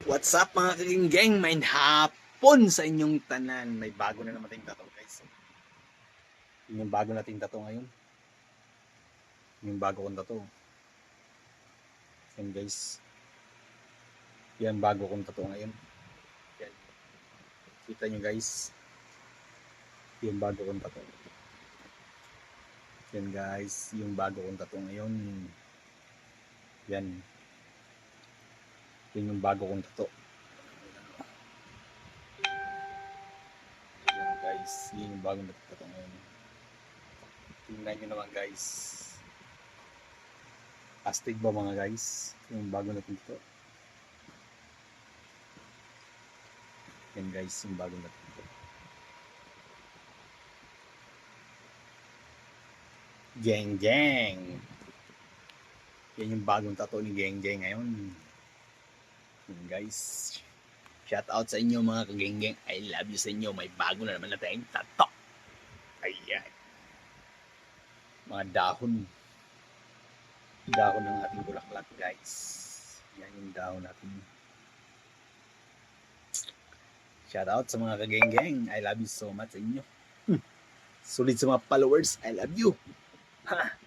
What's up mga kaginggeng? May hapon sa inyong tanan. May bago na naman tayong tato guys. Yun yung bago nating tato ngayon. Yung bago kong tato. Yan guys. Yan bago kong tato ngayon. Yan. Kita nyo guys. Yung bago kong tato. Yan guys. Yung bago kong tato ngayon. Yan. Yan yung bago kong tato. Yan guys. Yan yung bagong tato ngayon. Tingnan nyo naman guys. Astig ba mga guys? Yung bago natin ito. Yan guys, yung bago natin ito. Geng Geng. Yan yung bagong tato ni Geng Geng ngayon. Yan guys. Shout out sa inyo mga kageng-geng. I love you sa inyo. May bago na naman na tayong tato. Ayan. Mga dahon. Dahon ng ating bulaklak guys. Yan yung dahon natin. Shout out sa mga kageng-geng. I love you so much sa inyo. Sulit sa mga followers. I love you. Ha!